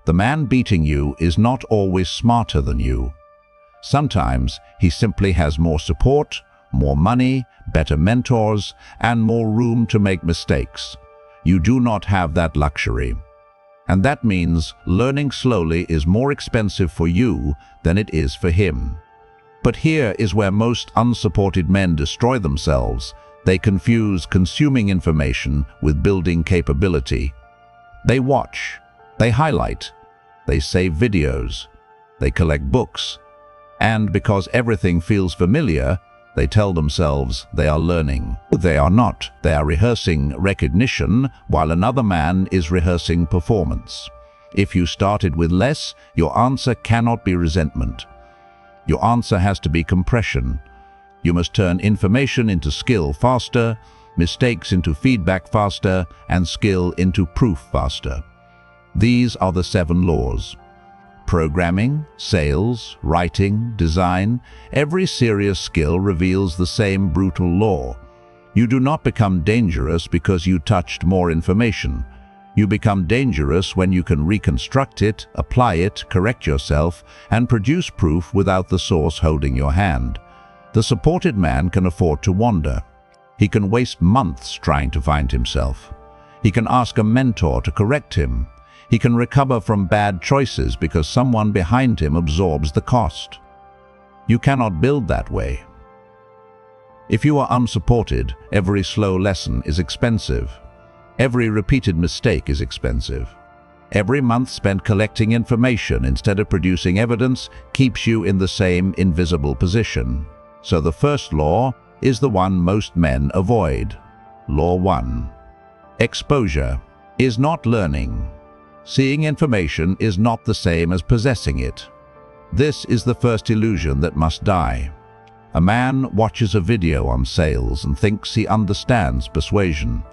The man beating you is not always smarter than you. Sometimes he simply has more support, more money, better mentors, and more room to make mistakes. You do not have that luxury. And that means learning slowly is more expensive for you than it is for him. But here is where most unsupported men destroy themselves. They confuse consuming information with building capability. They watch, they highlight, they save videos, they collect books, and because everything feels familiar, they tell themselves they are learning. They are not. They are rehearsing recognition while another man is rehearsing performance. If you started with less, your answer cannot be resentment. Your answer has to be compression. You must turn information into skill faster, mistakes into feedback faster, and skill into proof faster. These are the 7 laws. Programming, sales, writing, design, every serious skill reveals the same brutal law. You do not become dangerous because you touched more information. You become dangerous when you can reconstruct it, apply it, correct yourself, and produce proof without the source holding your hand. The supported man can afford to wander. He can waste months trying to find himself. He can ask a mentor to correct him. He can recover from bad choices because someone behind him absorbs the cost. You cannot build that way. If you are unsupported, every slow lesson is expensive. Every repeated mistake is expensive. Every month spent collecting information instead of producing evidence keeps you in the same invisible position. So the first law is the one most men avoid. Law 1. Exposure is not learning. Seeing information is not the same as possessing it. This is the first illusion that must die. A man watches a video on sales and thinks he understands persuasion.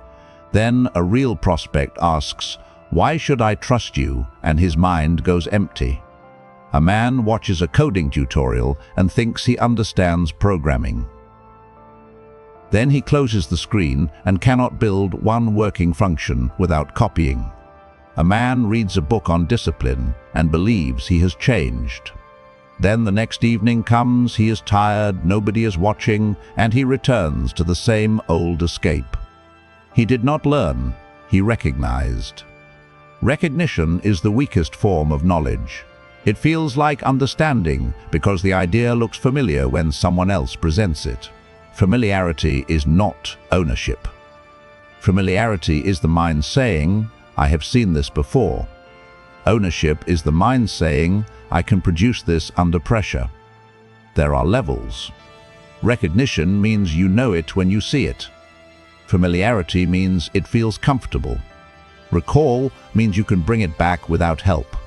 Then a real prospect asks, "Why should I trust you?" and his mind goes empty. A man watches a coding tutorial and thinks he understands programming. Then he closes the screen and cannot build one working function without copying. A man reads a book on discipline and believes he has changed. Then the next evening comes, he is tired, nobody is watching, and he returns to the same old escape. He did not learn, he recognized. Recognition is the weakest form of knowledge. It feels like understanding because the idea looks familiar when someone else presents it. Familiarity is not ownership. Familiarity is the mind saying, "I have seen this before." Ownership is the mind saying, "I can produce this under pressure." There are levels. Recognition means you know it when you see it. Familiarity means it feels comfortable. Recall means you can bring it back without help.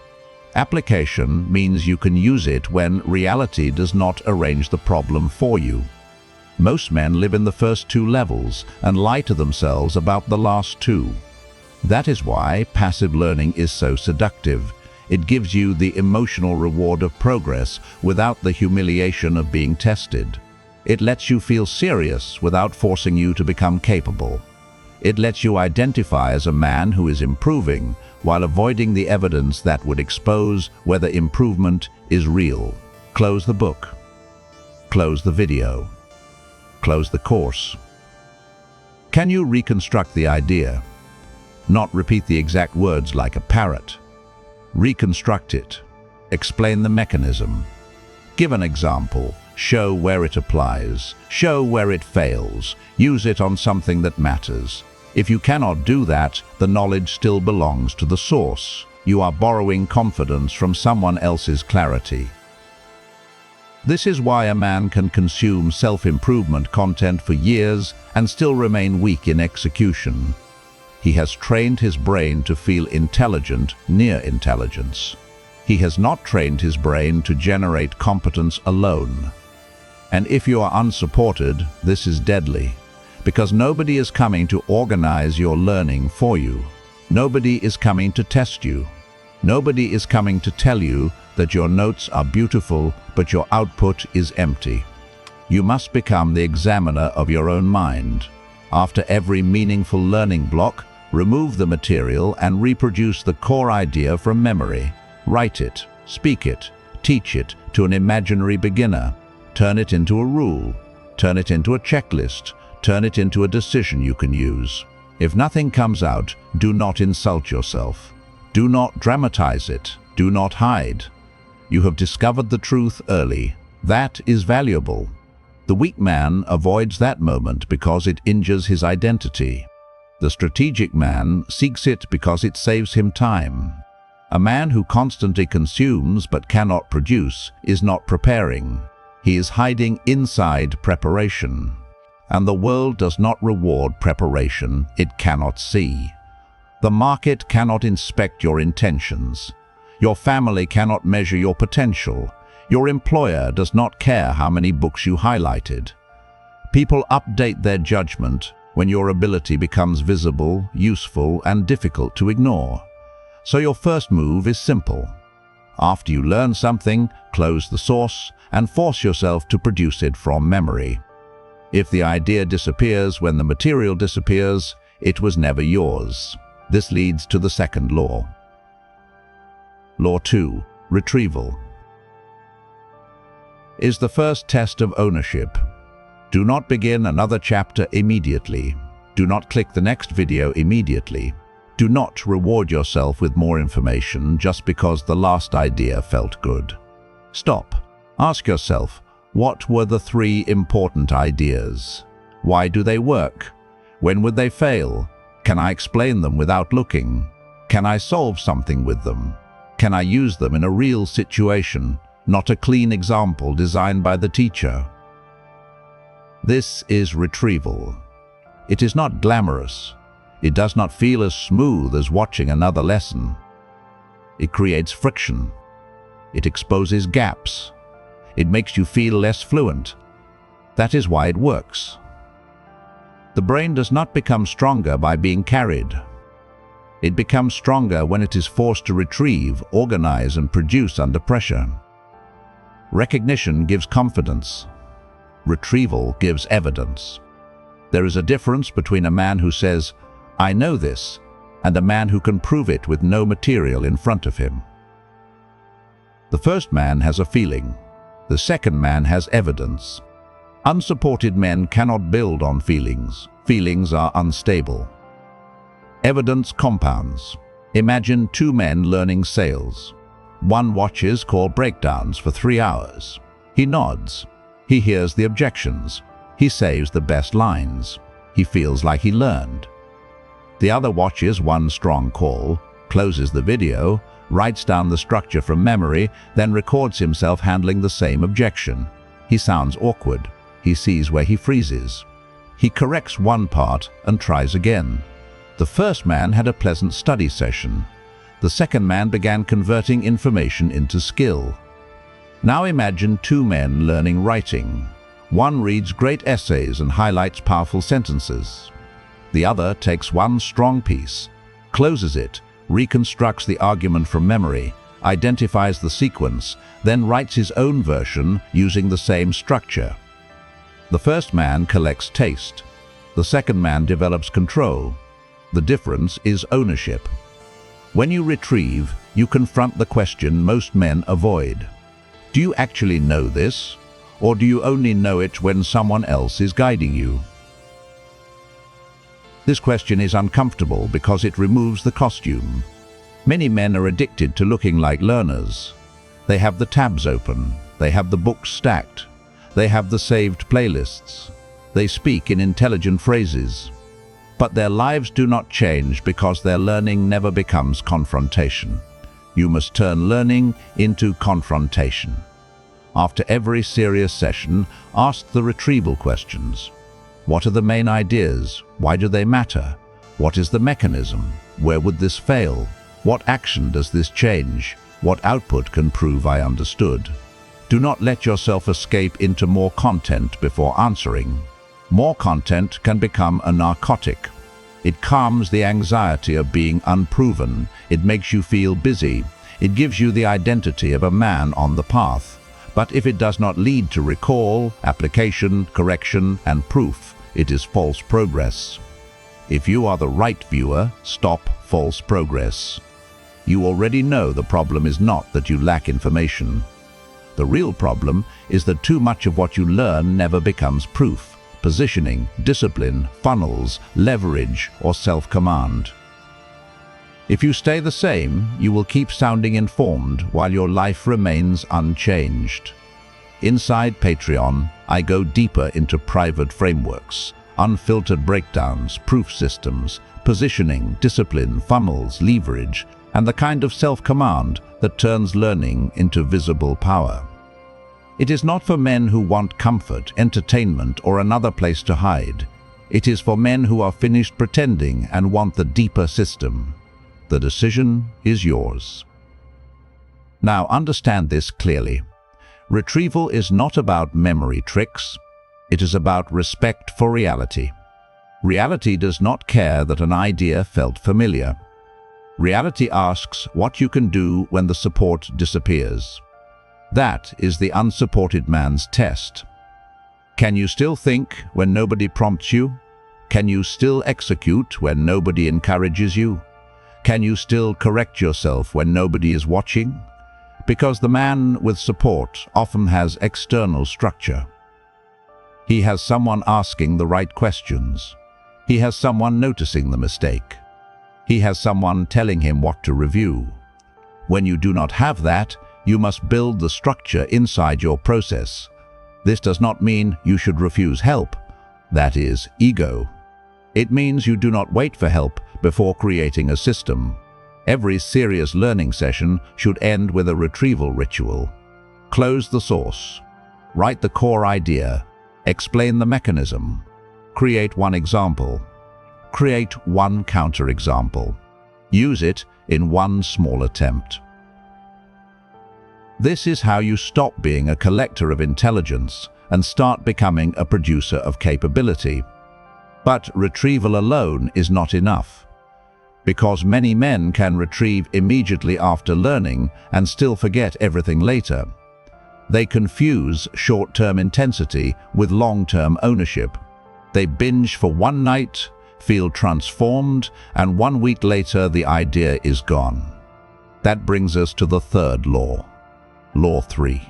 Application means you can use it when reality does not arrange the problem for you. Most men live in the first 2 levels and lie to themselves about the last 2. That is why passive learning is so seductive. It gives you the emotional reward of progress without the humiliation of being tested. It lets you feel serious without forcing you to become capable. It lets you identify as a man who is improving while avoiding the evidence that would expose whether improvement is real. Close the book. Close the video. Close the course. Can you reconstruct the idea? Not repeat the exact words like a parrot. Reconstruct it. Explain the mechanism. Give an example. Show where it applies. Show where it fails. Use it on something that matters. If you cannot do that, the knowledge still belongs to the source. You are borrowing confidence from someone else's clarity. This is why a man can consume self-improvement content for years and still remain weak in execution. He has trained his brain to feel intelligent near intelligence. He has not trained his brain to generate competence alone. And if you are unsupported, this is deadly, because nobody is coming to organize your learning for you. Nobody is coming to test you. Nobody is coming to tell you that your notes are beautiful, but your output is empty. You must become the examiner of your own mind. After every meaningful learning block, Remove the material and reproduce the core idea from memory. Write it, speak it, teach it to an imaginary beginner. Turn it into a rule. Turn it into a checklist. Turn it into a decision you can use. If nothing comes out, do not insult yourself. Do not dramatize it. Do not hide. You have discovered the truth early. That is valuable. The weak man avoids that moment because it injures his identity. The strategic man seeks it because it saves him time. A man who constantly consumes but cannot produce is not preparing. He is hiding inside preparation. And the world does not reward preparation it cannot see. The market cannot inspect your intentions. Your family cannot measure your potential. Your employer does not care how many books you highlighted. People update their judgment when your ability becomes visible, useful, and difficult to ignore. So your first move is simple. After you learn something, close the source and force yourself to produce it from memory. If the idea disappears when the material disappears, it was never yours. This leads to the second law. Law 2, retrieval, is the first test of ownership. Do not begin another chapter immediately. Do not click the next video immediately. Do not reward yourself with more information just because the last idea felt good. Stop. Ask yourself, what were the 3 important ideas? Why do they work? When would they fail? Can I explain them without looking? Can I solve something with them? Can I use them in a real situation, not a clean example designed by the teacher? This is retrieval. It is not glamorous. It does not feel as smooth as watching another lesson. It creates friction. It exposes gaps. It makes you feel less fluent. That is why it works. The brain does not become stronger by being carried. It becomes stronger when it is forced to retrieve, organize, and produce under pressure. Recognition gives confidence. Retrieval gives evidence. There is a difference between a man who says, "I know this," and a man who can prove it with no material in front of him. The first man has a feeling. The second man has evidence. Unsupported men cannot build on feelings. Feelings are unstable. Evidence compounds. Imagine 2 men learning sales. One watches call breakdowns for 3 hours. He nods. He hears the objections. He saves the best lines. He feels like he learned. The other watches one strong call, closes the video, writes down the structure from memory, then records himself handling the same objection. He sounds awkward. He sees where he freezes. He corrects one part and tries again. The first man had a pleasant study session. The second man began converting information into skill. Now imagine 2 men learning writing. One reads great essays and highlights powerful sentences. The other takes one strong piece, closes it, reconstructs the argument from memory, identifies the sequence, then writes his own version using the same structure. The first man collects taste. The second man develops control. The difference is ownership. When you retrieve, you confront the question most men avoid. Do you actually know this? Or do you only know it when someone else is guiding you? This question is uncomfortable because it removes the costume. Many men are addicted to looking like learners. They have the tabs open. They have the books stacked. They have the saved playlists. They speak in intelligent phrases. But their lives do not change because their learning never becomes confrontation. You must turn learning into confrontation. After every serious session, ask the retrieval questions. What are the main ideas? Why do they matter? What is the mechanism? Where would this fail? What action does this change? What output can prove I understood? Do not let yourself escape into more content before answering. More content can become a narcotic. It calms the anxiety of being unproven. It makes you feel busy. It gives you the identity of a man on the path. But if it does not lead to recall, application, correction, and proof, it is false progress. If you are the right viewer, stop false progress. You already know the problem is not that you lack information. The real problem is that too much of what you learn never becomes proof, positioning, discipline, funnels, leverage, or self-command. If you stay the same, you will keep sounding informed while your life remains unchanged. Inside Patreon, I go deeper into private frameworks, unfiltered breakdowns, proof systems, positioning, discipline, funnels, leverage, and the kind of self-command that turns learning into visible power. It is not for men who want comfort, entertainment, or another place to hide. It is for men who are finished pretending and want the deeper system. The decision is yours. Now understand this clearly. Retrieval is not about memory tricks. It is about respect for reality. Reality does not care that an idea felt familiar. Reality asks what you can do when the support disappears. That is the unsupported man's test. Can you still think when nobody prompts you? Can you still execute when nobody encourages you? Can you still correct yourself when nobody is watching? Because the man with support often has external structure. He has someone asking the right questions. He has someone noticing the mistake. He has someone telling him what to review. When you do not have that, you must build the structure inside your process. This does not mean you should refuse help. That is ego. It means you do not wait for help before creating a system. Every serious learning session should end with a retrieval ritual. Close the source. Write the core idea. Explain the mechanism. Create one example. Create one counterexample. Use it in one small attempt. This is how you stop being a collector of intelligence and start becoming a producer of capability. But retrieval alone is not enough. Because many men can retrieve immediately after learning and still forget everything later. They confuse short-term intensity with long-term ownership. They binge for one night, feel transformed, and 1 week later the idea is gone. That brings us to the third law. Law 3.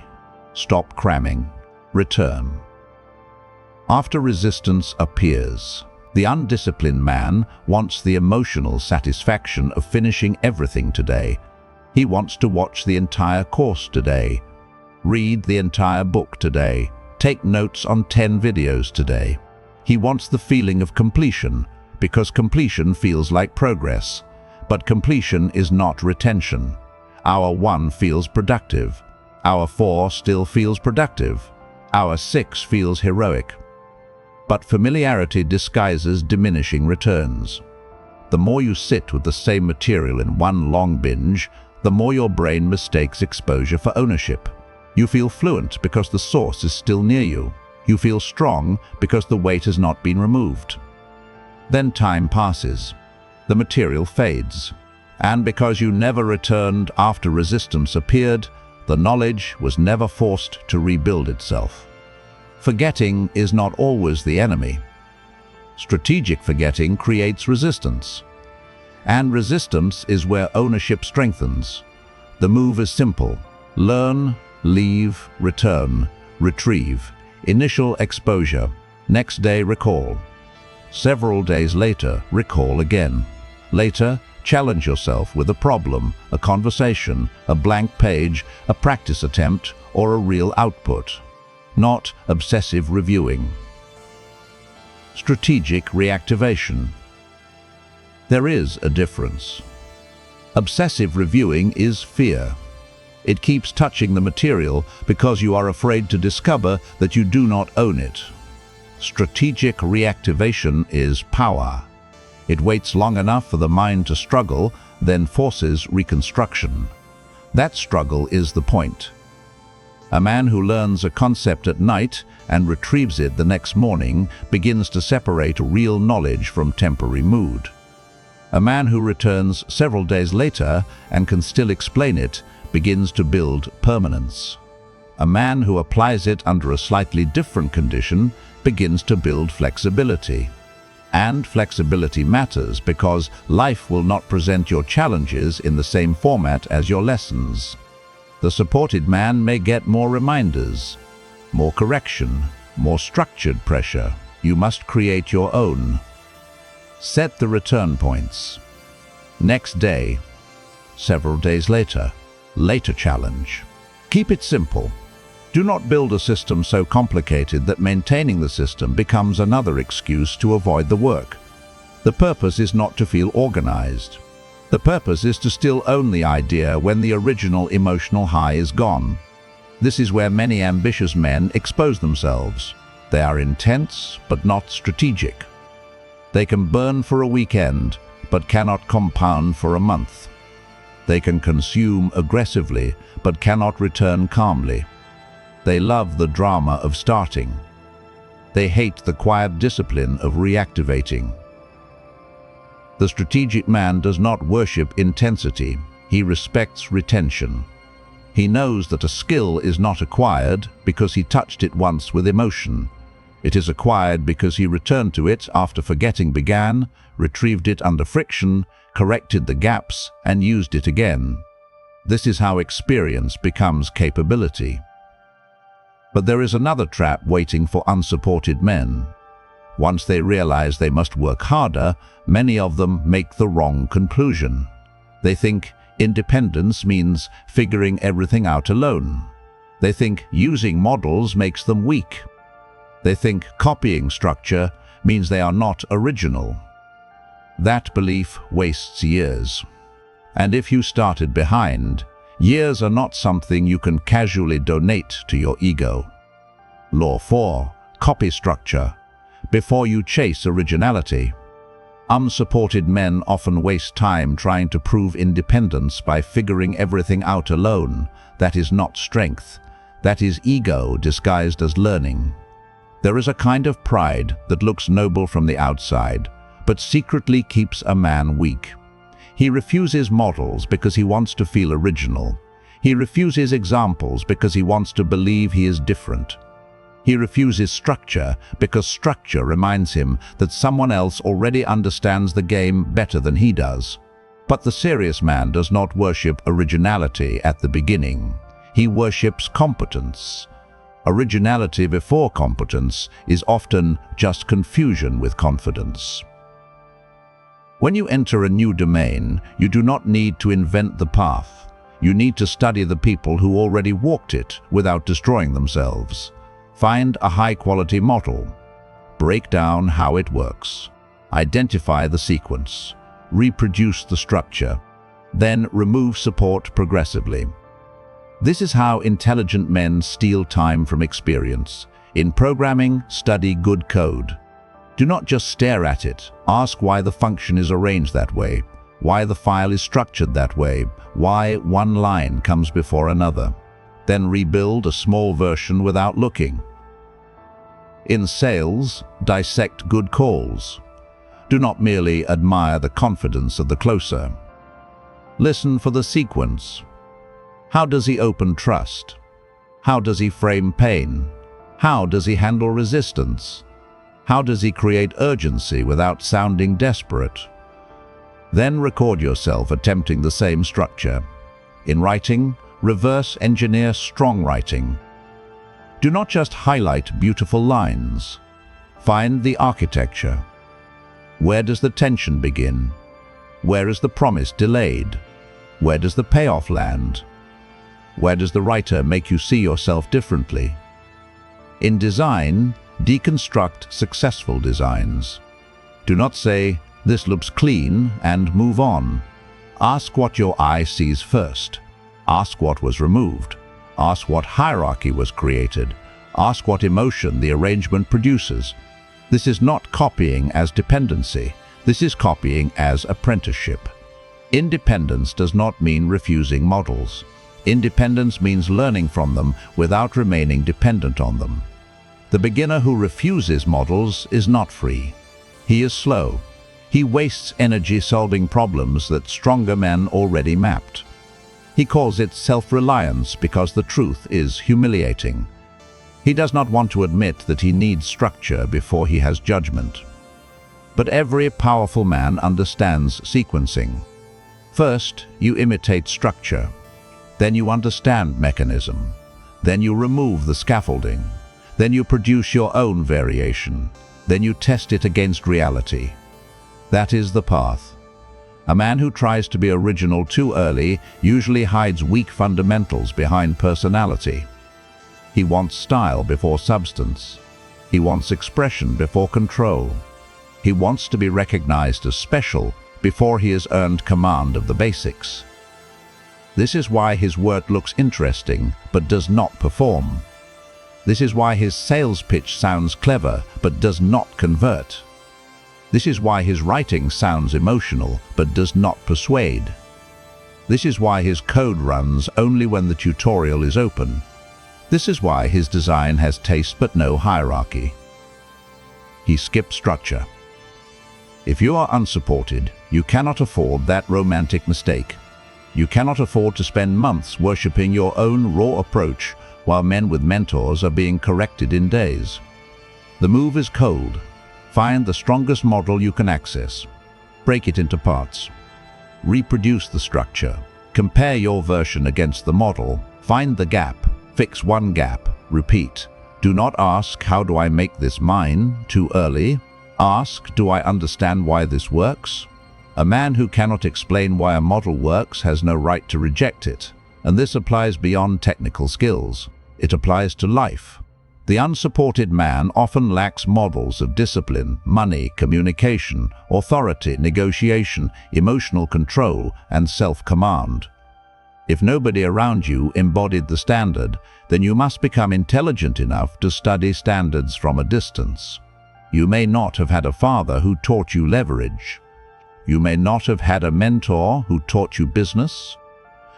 Stop cramming. Return. After resistance appears, the undisciplined man wants the emotional satisfaction of finishing everything today. He wants to watch the entire course today, read the entire book today, take notes on 10 videos today. He wants the feeling of completion, because completion feels like progress. But completion is not retention. Hour 1 feels productive. Hour 4 still feels productive. Hour 6 feels heroic. But familiarity disguises diminishing returns. The more you sit with the same material in one long binge, the more your brain mistakes exposure for ownership. You feel fluent because the source is still near you. You feel strong because the weight has not been removed. Then time passes. The material fades. And because you never returned after resistance appeared, the knowledge was never forced to rebuild itself. Forgetting is not always the enemy. Strategic forgetting creates resistance. And resistance is where ownership strengthens. The move is simple. Learn, leave, return, retrieve. Initial exposure. Next day, recall. Several days later, recall again. Later, challenge yourself with a problem, a conversation, a blank page, a practice attempt, or a real output. Not obsessive reviewing. Strategic reactivation. There is a difference. Obsessive reviewing is fear. It keeps touching the material because you are afraid to discover that you do not own it. Strategic reactivation is power. It waits long enough for the mind to struggle, then forces reconstruction. That struggle is the point. A man who learns a concept at night and retrieves it the next morning begins to separate real knowledge from temporary mood. A man who returns several days later and can still explain it begins to build permanence. A man who applies it under a slightly different condition begins to build flexibility. And flexibility matters because life will not present your challenges in the same format as your lessons. The supported man may get more reminders, more correction, more structured pressure. You must create your own. Set the return points. Next day, several days later, later challenge. Keep it simple. Do not build a system so complicated that maintaining the system becomes another excuse to avoid the work. The purpose is not to feel organized. The purpose is to still own the idea when the original emotional high is gone. This is where many ambitious men expose themselves. They are intense, but not strategic. They can burn for a weekend, but cannot compound for a month. They can consume aggressively, but cannot return calmly. They love the drama of starting. They hate the quiet discipline of reactivating. The strategic man does not worship intensity. He respects retention. He knows that a skill is not acquired because he touched it once with emotion. It is acquired because he returned to it after forgetting began, retrieved it under friction, corrected the gaps, and used it again. This is how experience becomes capability. But there is another trap waiting for unsupported men. Once they realize they must work harder, many of them make the wrong conclusion. They think independence means figuring everything out alone. They think using models makes them weak. They think copying structure means they are not original. That belief wastes years. And if you started behind, years are not something you can casually donate to your ego. Law 4. Copy structure. Before you chase originality. Unsupported men often waste time trying to prove independence by figuring everything out alone. That is not strength. That is ego disguised as learning. There is a kind of pride that looks noble from the outside, but secretly keeps a man weak. He refuses models because he wants to feel original. He refuses examples because he wants to believe he is different. He refuses structure because structure reminds him that someone else already understands the game better than he does. But the serious man does not worship originality at the beginning. He worships competence. Originality before competence is often just confusion with confidence. When you enter a new domain, you do not need to invent the path. You need to study the people who already walked it without destroying themselves. Find a high-quality model. Break down how it works. Identify the sequence. Reproduce the structure. Then remove support progressively. This is how intelligent men steal time from experience. In programming, study good code. Do not just stare at it. Ask why the function is arranged that way, why the file is structured that way, why one line comes before another. Then rebuild a small version without looking. In sales, dissect good calls. Do not merely admire the confidence of the closer. Listen for the sequence. How does he open trust? How does he frame pain? How does he handle resistance? How does he create urgency without sounding desperate? Then record yourself attempting the same structure. In writing, reverse engineer strong writing. Do not just highlight beautiful lines. Find the architecture. Where does the tension begin? Where is the promise delayed? Where does the payoff land? Where does the writer make you see yourself differently? In design, deconstruct successful designs. Do not say, "This looks clean," and move on. Ask what your eye sees first. Ask what was removed. Ask what hierarchy was created. Ask what emotion the arrangement produces. This is not copying as dependency. This is copying as apprenticeship. Independence does not mean refusing models. Independence means learning from them without remaining dependent on them. The beginner who refuses models is not free. He is slow. He wastes energy solving problems that stronger men already mapped. He calls it self-reliance because the truth is humiliating. He does not want to admit that he needs structure before he has judgment. But every powerful man understands sequencing. First, you imitate structure. Then you understand mechanism. Then you remove the scaffolding. Then you produce your own variation. Then you test it against reality. That is the path. A man who tries to be original too early usually hides weak fundamentals behind personality. He wants style before substance. He wants expression before control. He wants to be recognized as special before he has earned command of the basics. This is why his work looks interesting but does not perform. This is why his sales pitch sounds clever but does not convert. This is why his writing sounds emotional but does not persuade. This is why his code runs only when the tutorial is open. This is why his design has taste but no hierarchy. He skips structure. If you are unsupported, you cannot afford that romantic mistake. You cannot afford to spend months worshipping your own raw approach while men with mentors are being corrected in days. The move is cold. Find the strongest model you can access. Break it into parts. Reproduce the structure. Compare your version against the model. Find the gap. Fix one gap. Repeat. Do not ask, how do I make this mine, too early. Ask, do I understand why this works? A man who cannot explain why a model works has no right to reject it. And this applies beyond technical skills. It applies to life. The unsupported man often lacks models of discipline, money, communication, authority, negotiation, emotional control, and self-command. If nobody around you embodied the standard, then you must become intelligent enough to study standards from a distance. You may not have had a father who taught you leverage. You may not have had a mentor who taught you business.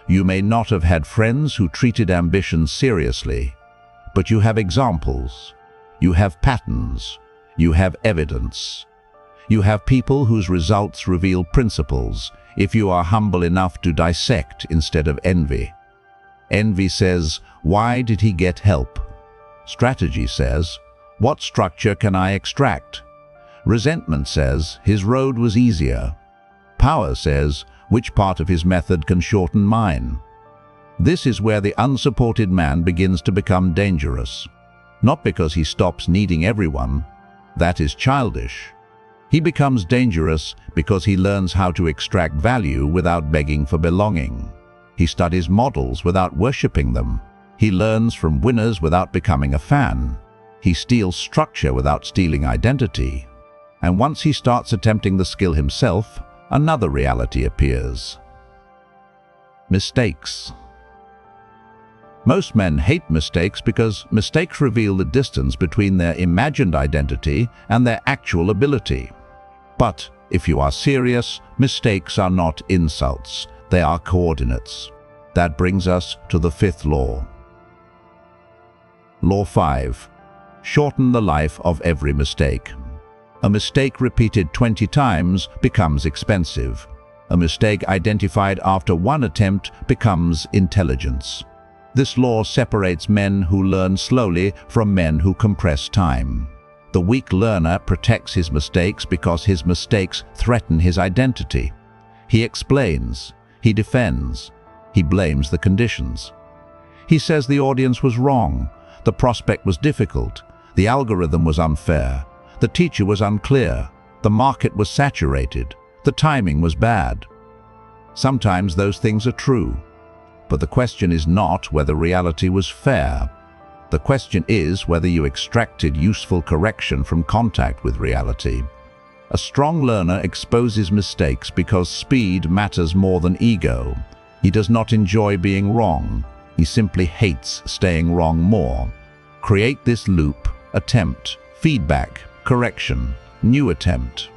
You may not have had friends who treated ambition seriously. But you have examples. You have patterns. You have evidence. You have people whose results reveal principles, if you are humble enough to dissect instead of envy. Envy says, why did he get help? Strategy says, what structure can I extract? Resentment says, his road was easier. Power says, which part of his method can shorten mine? This is where the unsupported man begins to become dangerous. Not because he stops needing everyone. That is childish. He becomes dangerous because he learns how to extract value without begging for belonging. He studies models without worshipping them. He learns from winners without becoming a fan. He steals structure without stealing identity. And once he starts attempting the skill himself, another reality appears. Mistakes. Most men hate mistakes because mistakes reveal the distance between their imagined identity and their actual ability. But if you are serious, mistakes are not insults, they are coordinates. That brings us to the fifth law. Law 5. Shorten the life of every mistake. A mistake repeated 20 times becomes expensive. A mistake identified after one attempt becomes intelligence. This law separates men who learn slowly from men who compress time. The weak learner protects his mistakes because his mistakes threaten his identity. He explains, he defends, he blames the conditions. He says the audience was wrong, the prospect was difficult, the algorithm was unfair, the teacher was unclear, the market was saturated, the timing was bad. Sometimes those things are true. But the question is not whether reality was fair. The question is whether you extracted useful correction from contact with reality. A strong learner exposes mistakes because speed matters more than ego. He does not enjoy being wrong. He simply hates staying wrong more. Create this loop: attempt, feedback, correction, new attempt.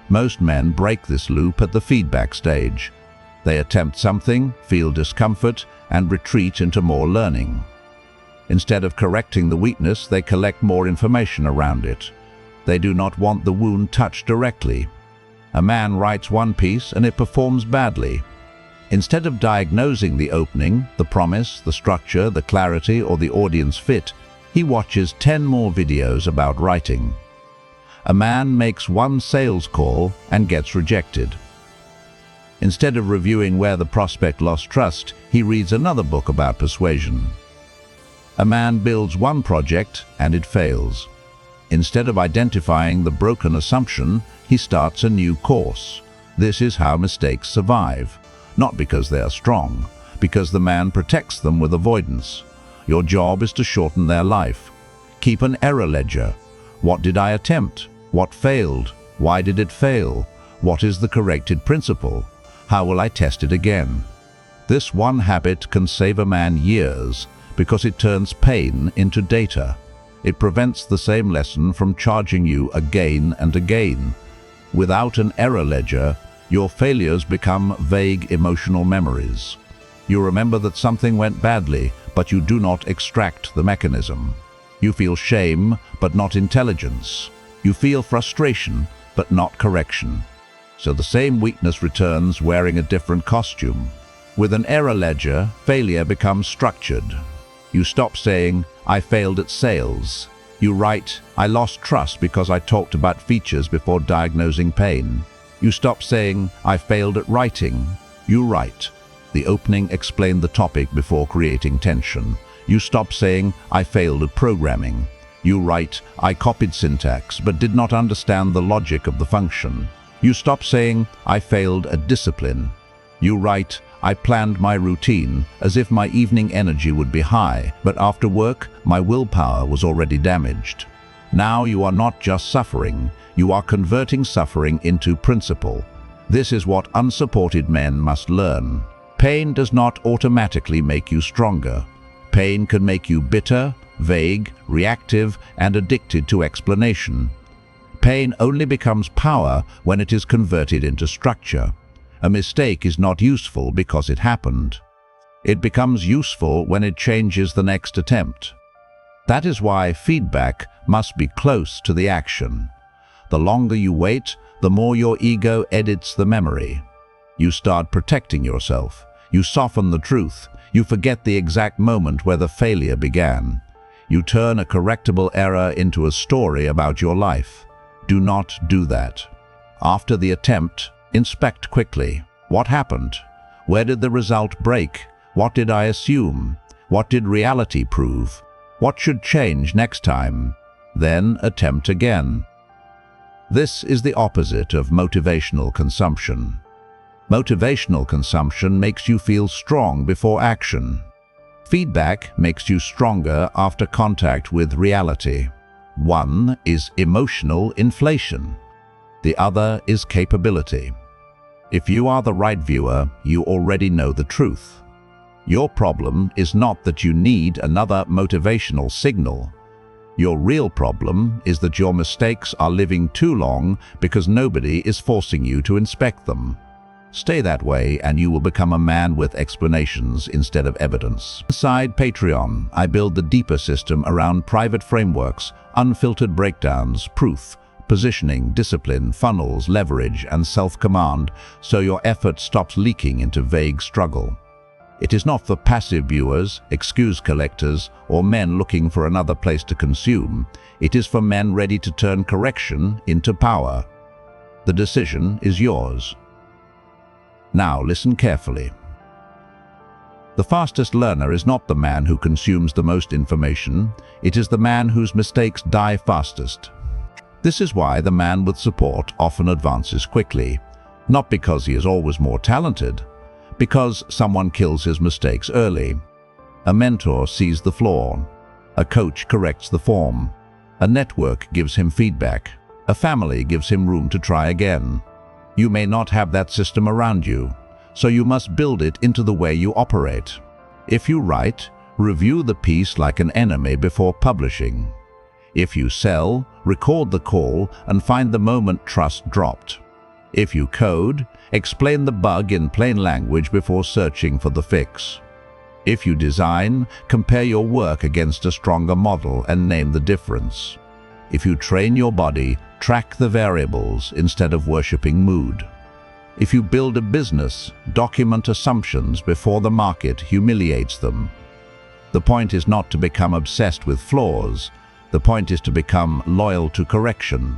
Most men break this loop at the feedback stage. They attempt something, feel discomfort, and retreat into more learning. Instead of correcting the weakness, they collect more information around it. They do not want the wound touched directly. A man writes one piece and it performs badly. Instead of diagnosing the opening, the promise, the structure, the clarity, or the audience fit, he watches 10 more videos about writing. A man makes one sales call and gets rejected. Instead of reviewing where the prospect lost trust, he reads another book about persuasion. A man builds one project and it fails. Instead of identifying the broken assumption, he starts a new course. This is how mistakes survive. Not because they are strong, because the man protects them with avoidance. Your job is to shorten their life. Keep an error ledger. What did I attempt? What failed? Why did it fail? What is the corrected principle? How will I test it again? This one habit can save a man years because it turns pain into data. It prevents the same lesson from charging you again and again. Without an error ledger, your failures become vague emotional memories. You remember that something went badly, but you do not extract the mechanism. You feel shame, but not intelligence. You feel frustration, but not correction. So the same weakness returns wearing a different costume. With an error ledger, failure becomes structured. You stop saying, "I failed at sales." You write, "I lost trust because I talked about features before diagnosing pain." You stop saying, "I failed at writing." You write, "The opening explained the topic before creating tension." You stop saying, "I failed at programming." You write, "I copied syntax but did not understand the logic of the function." You stop saying, "I failed at discipline." You write, "I planned my routine as if my evening energy would be high, but after work, my willpower was already damaged." Now you are not just suffering, you are converting suffering into principle. This is what unsupported men must learn. Pain does not automatically make you stronger. Pain can make you bitter, vague, reactive, and addicted to explanation. Pain only becomes power when it is converted into structure. A mistake is not useful because it happened. It becomes useful when it changes the next attempt. That is why feedback must be close to the action. The longer you wait, the more your ego edits the memory. You start protecting yourself. You soften the truth. You forget the exact moment where the failure began. You turn a correctable error into a story about your life. Do not do that. After the attempt, inspect quickly. What happened? Where did the result break? What did I assume? What did reality prove? What should change next time? Then attempt again. This is the opposite of motivational consumption. Motivational consumption makes you feel strong before action. Feedback makes you stronger after contact with reality. One is emotional inflation. The other is capability. If you are the right viewer, you already know the truth. Your problem is not that you need another motivational signal. Your real problem is that your mistakes are living too long because nobody is forcing you to inspect them. Stay that way and you will become a man with explanations instead of evidence. Inside Patreon, I build the deeper system around private frameworks, unfiltered breakdowns, proof, positioning, discipline, funnels, leverage, and self-command, so your effort stops leaking into vague struggle. It is not for passive viewers, excuse collectors, or men looking for another place to consume. It is for men ready to turn correction into power. The decision is yours. Now listen carefully. The fastest learner is not the man who consumes the most information. It is the man whose mistakes die fastest. This is why the man with support often advances quickly. Not because he is always more talented, because someone kills his mistakes early. A mentor sees the flaw. A coach corrects the form. A network gives him feedback. A family gives him room to try again. You may not have that system around you, so you must build it into the way you operate. If you write, review the piece like an enemy before publishing. If you sell, record the call and find the moment trust dropped. If you code, explain the bug in plain language before searching for the fix. If you design, compare your work against a stronger model and name the difference. If you train your body, track the variables instead of worshipping mood. If you build a business, document assumptions before the market humiliates them. The point is not to become obsessed with flaws. The point is to become loyal to correction.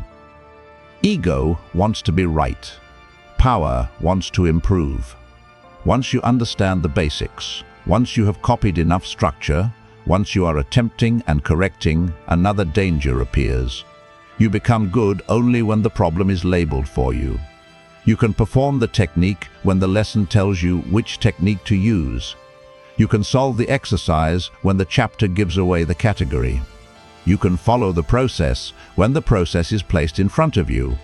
Ego wants to be right. Power wants to improve. Once you understand the basics, once you have copied enough structure, once you are attempting and correcting, another danger appears. You become good only when the problem is labeled for you. You can perform the technique when the lesson tells you which technique to use. You can solve the exercise when the chapter gives away the category. You can follow the process when the process is placed in front of you.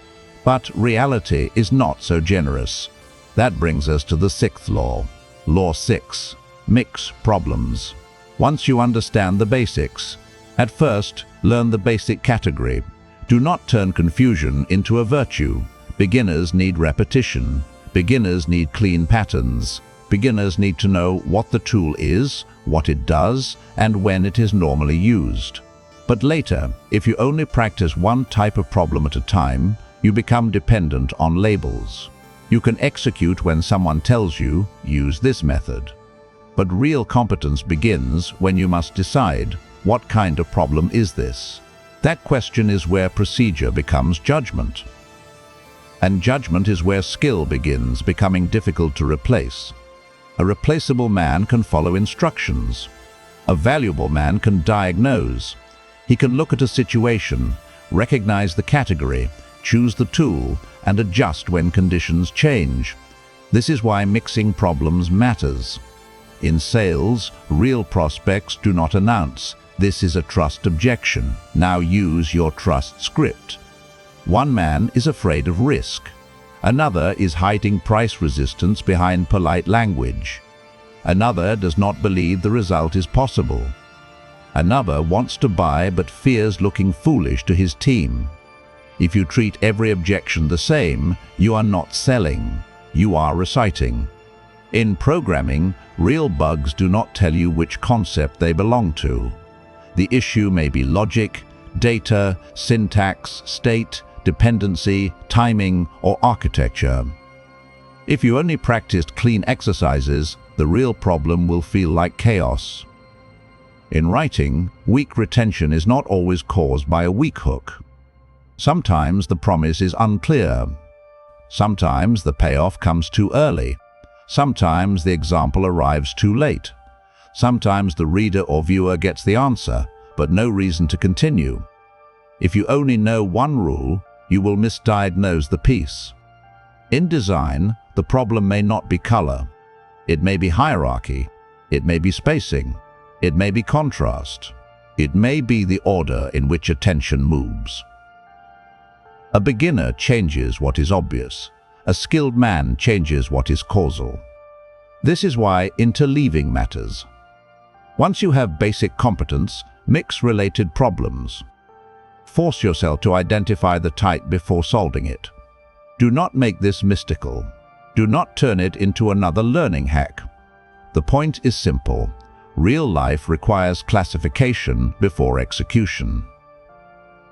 But reality is not so generous. That brings us to the sixth law. Law 6. Mix problems. Once you understand the basics, at first, learn the basic category. Do not turn confusion into a virtue. Beginners need repetition. Beginners need clean patterns. Beginners need to know what the tool is, what it does, and when it is normally used. But later, if you only practice one type of problem at a time, you become dependent on labels. You can execute when someone tells you, use this method. But real competence begins when you must decide, what kind of problem is this? That question is where procedure becomes judgment. And judgment is where skill begins becoming difficult to replace. A replaceable man can follow instructions. A valuable man can diagnose. He can look at a situation, recognize the category, choose the tool, and adjust when conditions change. This is why mixing problems matters. In sales, real prospects do not announce, "This is a trust objection. Now use your trust script." One man is afraid of risk. Another is hiding price resistance behind polite language. Another does not believe the result is possible. Another wants to buy but fears looking foolish to his team. If you treat every objection the same, you are not selling, you are reciting. In programming, real bugs do not tell you which concept they belong to. The issue may be logic, data, syntax, state, dependency, timing, or architecture. If you only practiced clean exercises, the real problem will feel like chaos. In writing, weak retention is not always caused by a weak hook. Sometimes the promise is unclear. Sometimes the payoff comes too early. Sometimes the example arrives too late. Sometimes the reader or viewer gets the answer, but no reason to continue. If you only know one rule, you will misdiagnose the piece. In design, the problem may not be color. It may be hierarchy. It may be spacing. It may be contrast. It may be the order in which attention moves. A beginner changes what is obvious. A skilled man changes what is causal. This is why interleaving matters. Once you have basic competence, mix related problems. Force yourself to identify the type before solving it. Do not make this mystical. Do not turn it into another learning hack. The point is simple. Real life requires classification before execution.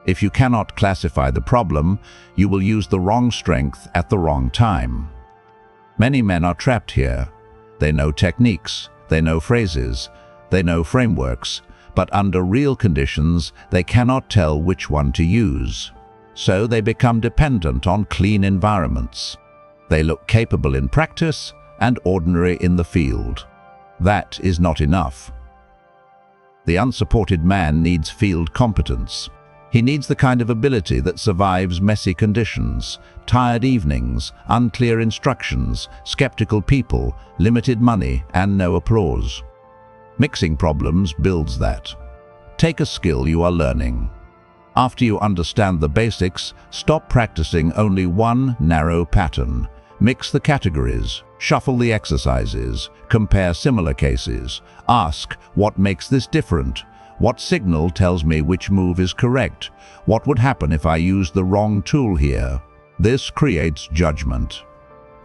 If you cannot classify the problem, you will use the wrong strength at the wrong time. Many men are trapped here. They know techniques, they know phrases, they know frameworks, but under real conditions, they cannot tell which one to use. So they become dependent on clean environments. They look capable in practice and ordinary in the field. That is not enough. The unsupported man needs field competence. He needs the kind of ability that survives messy conditions, tired evenings, unclear instructions, skeptical people, limited money, and no applause. Mixing problems builds that. Take a skill you are learning. After you understand the basics, stop practicing only one narrow pattern. Mix the categories, shuffle the exercises, compare similar cases. Ask, what makes this different? What signal tells me which move is correct? What would happen if I used the wrong tool here? This creates judgment.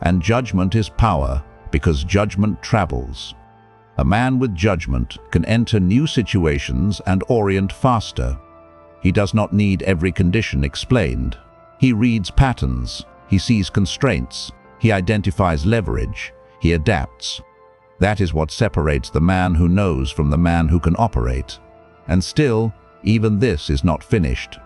And judgment is power, because judgment travels. A man with judgment can enter new situations and orient faster. He does not need every condition explained. He reads patterns. He sees constraints. He identifies leverage. He adapts. That is what separates the man who knows from the man who can operate. And still, even this is not finished.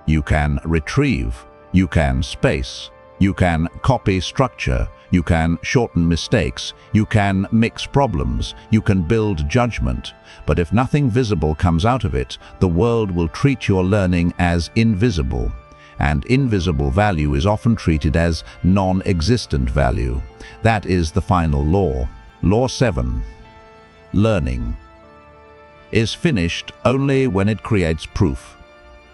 You can retrieve. You can space. You can copy structure. You can shorten mistakes. You can mix problems. You can build judgment. But if nothing visible comes out of it, the world will treat your learning as invisible. And invisible value is often treated as non-existent value. That is the final law. Law 7. Learning is finished only when it creates proof.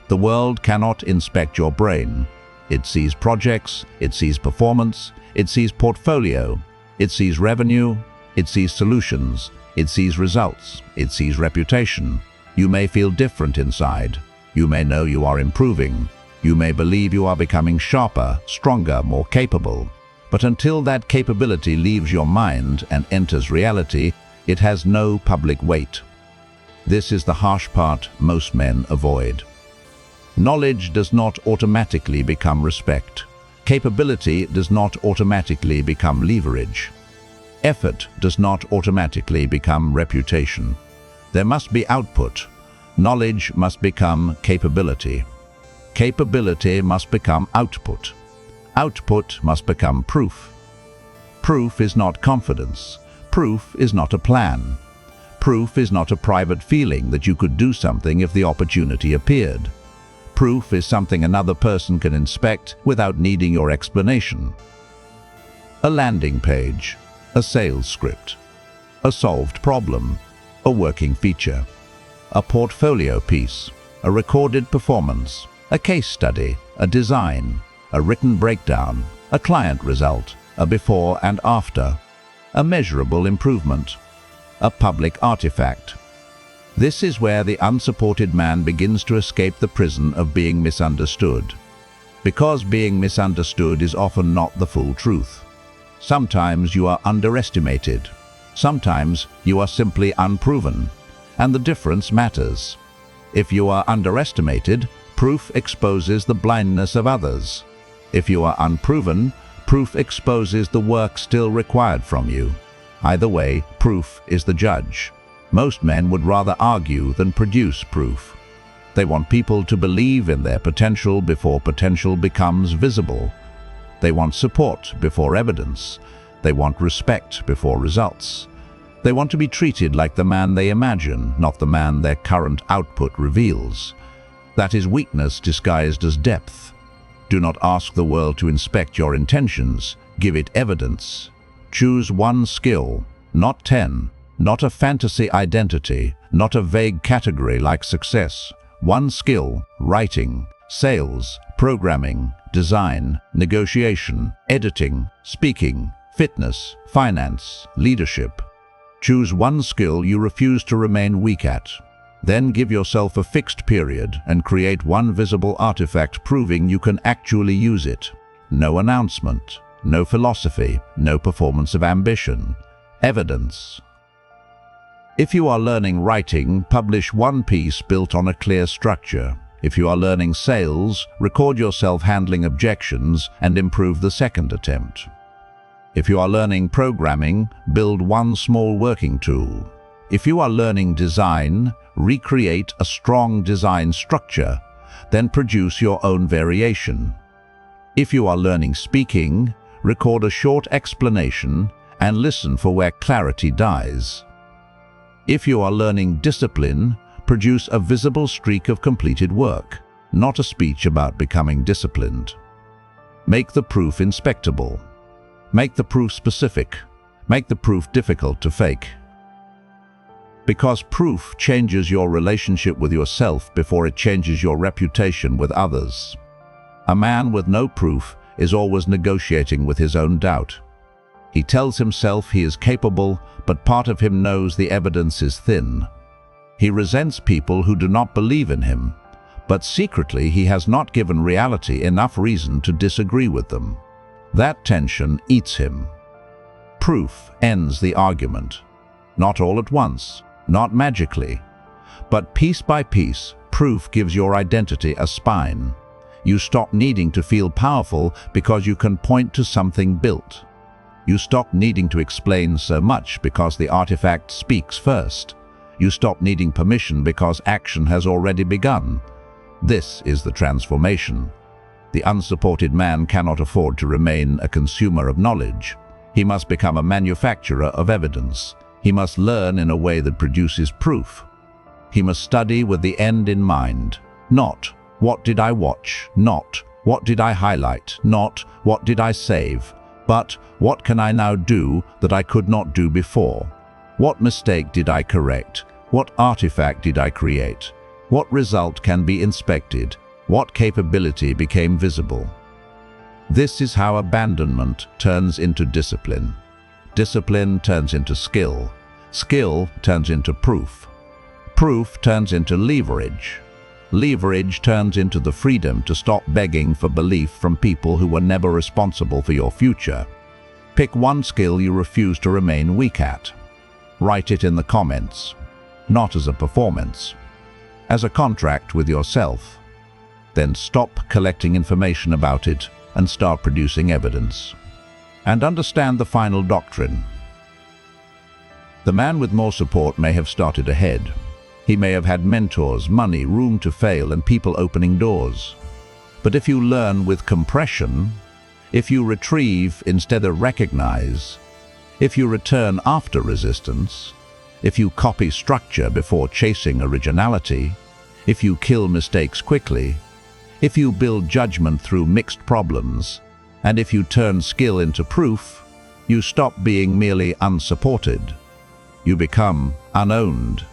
The world cannot inspect your brain. It sees projects, it sees performance, it sees portfolio, it sees revenue, it sees solutions, it sees results, it sees reputation. You may feel different inside. You may know you are improving. You may believe you are becoming sharper, stronger, more capable. But until that capability leaves your mind and enters reality, it has no public weight. This is the harsh part most men avoid. Knowledge does not automatically become respect. Capability does not automatically become leverage. Effort does not automatically become reputation. There must be output. Knowledge must become capability. Capability must become output. Output must become proof. Proof is not confidence. Proof is not a plan. Proof is not a private feeling that you could do something if the opportunity appeared. Proof is something another person can inspect without needing your explanation. A landing page, a sales script, a solved problem, a working feature, a portfolio piece, a recorded performance, a case study, a design, a written breakdown, a client result, a before and after, a measurable improvement, a public artifact. This is where the unsupported man begins to escape the prison of being misunderstood. Because being misunderstood is often not the full truth. Sometimes you are underestimated. Sometimes you are simply unproven. And the difference matters. If you are underestimated, proof exposes the blindness of others. If you are unproven, proof exposes the work still required from you. Either way, proof is the judge. Most men would rather argue than produce proof. They want people to believe in their potential before potential becomes visible. They want support before evidence. They want respect before results. They want to be treated like the man they imagine, not the man their current output reveals. That is weakness disguised as depth. Do not ask the world to inspect your intentions. Give it evidence. Choose one skill, not 10. Not a fantasy identity, not a vague category like success. One skill: writing, sales, programming, design, negotiation, editing, speaking, fitness, finance, leadership. Choose one skill you refuse to remain weak at. Then give yourself a fixed period and create one visible artifact proving you can actually use it. No announcement, no philosophy, no performance of ambition. Evidence. If you are learning writing, publish one piece built on a clear structure. If you are learning sales, record yourself handling objections and improve the second attempt. If you are learning programming, build one small working tool. If you are learning design, recreate a strong design structure, then produce your own variation. If you are learning speaking, record a short explanation and listen for where clarity dies. If you are learning discipline, produce a visible streak of completed work, not a speech about becoming disciplined. Make the proof inspectable. Make the proof specific. Make the proof difficult to fake. Because proof changes your relationship with yourself before it changes your reputation with others. A man with no proof is always negotiating with his own doubt. He tells himself he is capable, but part of him knows the evidence is thin. He resents people who do not believe in him, but secretly he has not given reality enough reason to disagree with them. That tension eats him. Proof ends the argument. Not all at once, not magically, but piece by piece, proof gives your identity a spine. You stop needing to feel powerful because you can point to something built. You stop needing to explain so much because the artifact speaks first. You stop needing permission because action has already begun. This is the transformation. The unsupported man cannot afford to remain a consumer of knowledge. He must become a manufacturer of evidence. He must learn in a way that produces proof. He must study with the end in mind. Not, what did I watch? Not, what did I highlight? Not, what did I save? But, what can I now do that I could not do before? What mistake did I correct? What artifact did I create? What result can be inspected? What capability became visible? This is how abandonment turns into discipline. Discipline turns into skill. Skill turns into proof. Proof turns into leverage. Leverage turns into the freedom to stop begging for belief from people who were never responsible for your future. Pick one skill you refuse to remain weak at. Write it in the comments. Not as a performance, as a contract with yourself. Then stop collecting information about it and start producing evidence. And understand the final doctrine. The man with more support may have started ahead. He may have had mentors, money, room to fail, and people opening doors. But if you learn with compression, if you retrieve instead of recognize, if you return after resistance, if you copy structure before chasing originality, if you kill mistakes quickly, if you build judgment through mixed problems, and if you turn skill into proof, you stop being merely unsupported. You become unowned.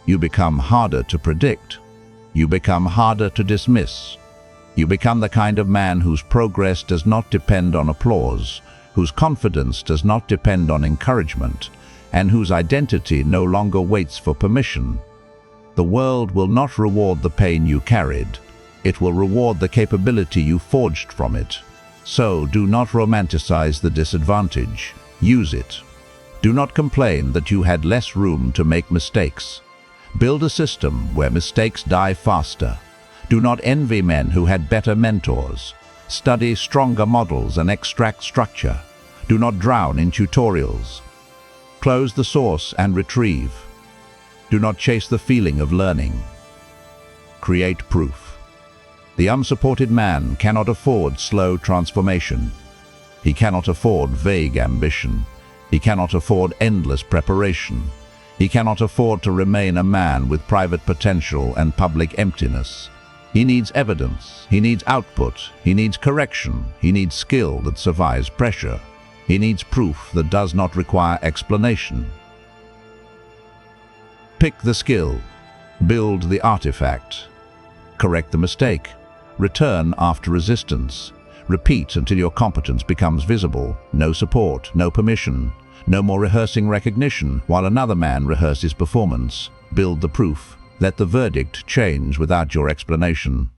You become harder to predict. You become harder to dismiss. You become the kind of man whose progress does not depend on applause, whose confidence does not depend on encouragement, and whose identity no longer waits for permission. The world will not reward the pain you carried. It will reward the capability you forged from it. So do not romanticize the disadvantage. Use it. Do not complain that you had less room to make mistakes. Build a system where mistakes die faster. Do not envy men who had better mentors. Study stronger models and extract structure. Do not drown in tutorials. Close the source and retrieve. Do not chase the feeling of learning. Create proof. The unsupported man cannot afford slow transformation. He cannot afford vague ambition. He cannot afford endless preparation. He cannot afford to remain a man with private potential and public emptiness. He needs evidence. He needs output. He needs correction. He needs skill that survives pressure. He needs proof that does not require explanation. Pick the skill. Build the artifact. Correct the mistake. Return after resistance. Repeat until your competence becomes visible. No support, no permission. No more rehearsing recognition while another man rehearses performance. Build the proof. Let the verdict change without your explanation.